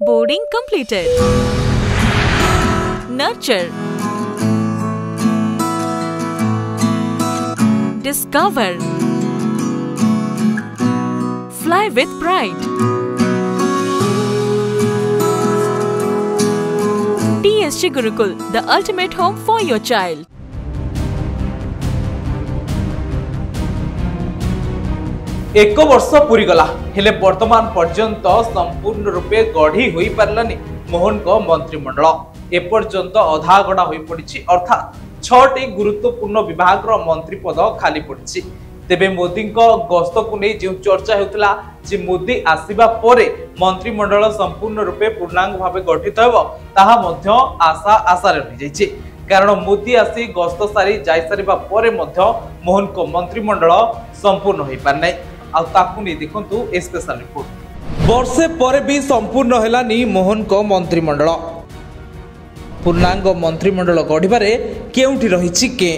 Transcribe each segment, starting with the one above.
Boarding completed. Nurture. Discover. Fly with pride. TSG Gurukul, the ultimate home for your child. एक वर्ष पूरी गला हेले वर्तमान पर्यंत संपूर्ण रूपे गढ़ी होई पारलानी मोहन को मंत्रिमंडल एपर्यंत अधा गढ़ा होई पड़ी अर्थात 6टी गुरुत्वपूर्ण विभाग मंत्री पद खाली पड़ी। तेबे मोदी गस्त को नहीं जो चर्चा होता जे मोदी आसिबा परे मंत्रिमंडल संपूर्ण रूपे पूर्णांग भाव गठित होब ताहा मध्य आशा आशार रही जाइए। कारण मोदी आसी गस्त सारी जाय सारिबा परे मध्य मोहन को मंत्रिमंडल संपूर्ण होई पार नै। देखु स्पेशल रिपोर्ट वर्षे पर भी संपूर्ण हेलानी मोहन को मंत्रिमंडल पूर्णांग मंत्रिमंडल गढ़िबारे केउठी रहिछि के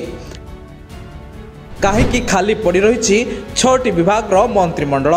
काहेकि खाली पड़ी रही 6टी विभाग मंत्रिमंडल।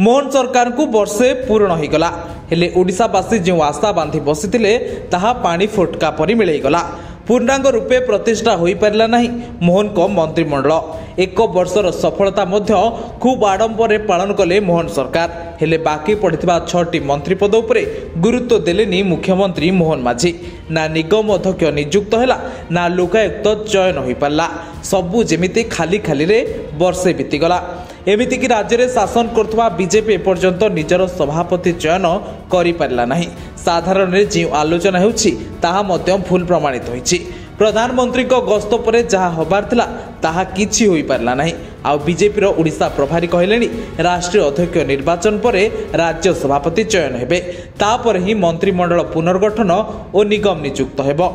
मोहन सरकार को वर्षे पूर्ण हो गला हेले ओडिशावासी जो आशा बांधी बसिथिले ताहा पानी फोटका परि मिलैगला। पूर्णांग रूपे प्रतिष्ठा हो पारा नहीं मोहन को मंत्रिमंडल। एक वर्षर सफलता मध्य खूब आडंबर पालन कले मोहन सरकार हेले बाकी पड़ता 6टी मंत्री पद उपरे गुरुत्व देलेनी मुख्यमंत्री मोहन माझी। ना निगम अध्यक्ष नियुक्त हैला ना लोकायुक्त चयन हो पारा सबू जेमिति खाली खाली रे वर्षे बीतीगला। एमिति कि राज्य में शासन करथुवा बीजेपी एपर्यंत निजर सभापति चयन करि पारला नहीं। साधारण रे जो आलोचना होछि ताहा मध्य भूल प्रमाणित होइछि। प्रधानमंत्री को गस्त पर जहाँ हबार थिला ताहा किछि होई पारला नहीं। आ बीजेपी रो ओडिशा प्रभारी कहलेनी राष्ट्रीय अध्यक्ष निर्वाचन पर राज्य सभापति चयन हेबे तापर ही मंत्रिमंडल पुनर्गठन और निगम नियुक्त हेबो।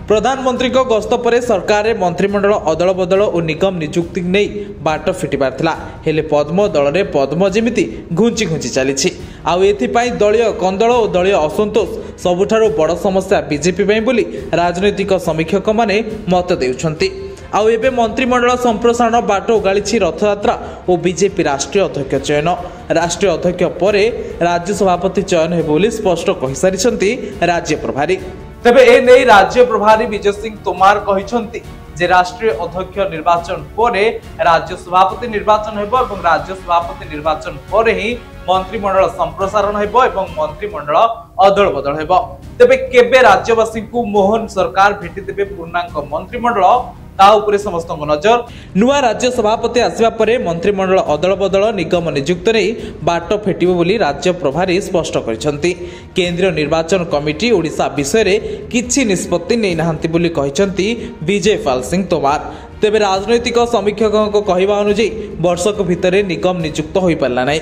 प्रधानमंत्री को गस्त पर सरकार रे मंत्रिमंडल अदल बदल और निगम नियुक्ति नहीं बाट फिटिबार थिला हेले पद्म दल रे पद्म जेमिति घुंची घुंची चली आउपाई दलीय कंदल और दलीय असंतोष सबुठारु बड़ समस्या बीजेपी पई बोली राजनैतिक समीक्षक माने मत देउछंती। आउ एबे मंत्रिमंडल संप्रसारण बाट उगाड़ी रथयात्रा और बीजेपी राष्ट्रीय अध्यक्ष चयन। राष्ट्रीय अध्यक्ष पर राज्य सभापति चयन हे बोली स्पष्ट कहि सारिछंती राज्य प्रभारी। तेबे ए नै राज्य प्रभारी विजय सिंह तोमार कहिछंती जे राष्ट्रीय अध्यक्ष निर्वाचन पर राज्य सभापति निर्वाचन हेबो एवं राज्य सभापति निर्वाचन पर ही मंत्रिमंडल संप्रसारण हेबो एवं मंत्रिमंडल अदल बदल हेबो। तेबे केबे राज्यवासी को मोहन सरकार भेटी देबे पूर्णांग मंत्रिमंडल ता उपरे समस्त नजर। नुआ राज्य सभापति आसिबा परे मंत्रिमंडल अदल बदल निगम नियुक्त नै बाट फेटिबो बोली राज्य प्रभारी स्पष्ट करिसंती। केंद्रीय निर्वाचन कमिटी ओडिशा विषय रे किछि निष्पत्ति नै नाहंती बोली कहिसंती विजय पाल सिंह तोमार। तेबे राजनैतिक समीक्षकों कहवा अनुଯାयी वर्षक भितर निगम नियुक्त हो पारा ना।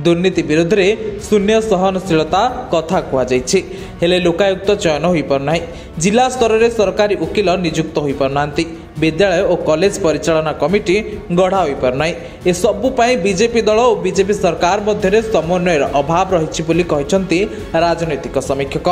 दुर्नीति विरोध में शून्य सहनशीलता कथा कहुई हेले लोकायुक्त चयन हो पारना। जिला स्तर में सरकारी वकिल नियुक्त हो पारना। विद्यालय और कॉलेज परिचालना कमिटी गढ़ा हो पारना। ए सबुपाई बीजेपी दल और बीजेपी सरकार मध्य समन्वयर अभाव रही राजनैतिक समीक्षक।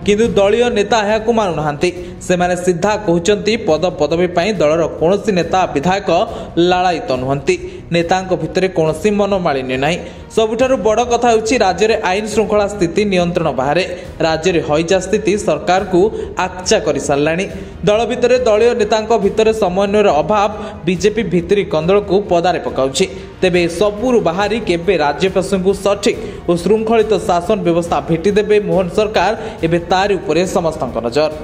किंतु दलीय नेता यह मानुना से सीधा कहते पद पदवी दलर कौन नेता विधायक लालायित नुहंती। नेता भितर कौन मनोमालिन्य ना। सबुठारु बड़ कथा होछि राज्य में आईन श्रृंखला स्थिति नियंत्रण बाहर। राज्य में हईजा स्थिति सरकार को आक्चा कर साराणी। दल भितर दलीय नेता भितर समन्वयर अभाव बीजेपी भितरी कंदल को पदारे पकाउछि। तेबे सबुरु बाहरी केबे राज्यवासी को सठिक और श्रृंखलित शासन व्यवस्था भेटी देबे मोहन सरकार एबे तारि उपरे समस्त नजर।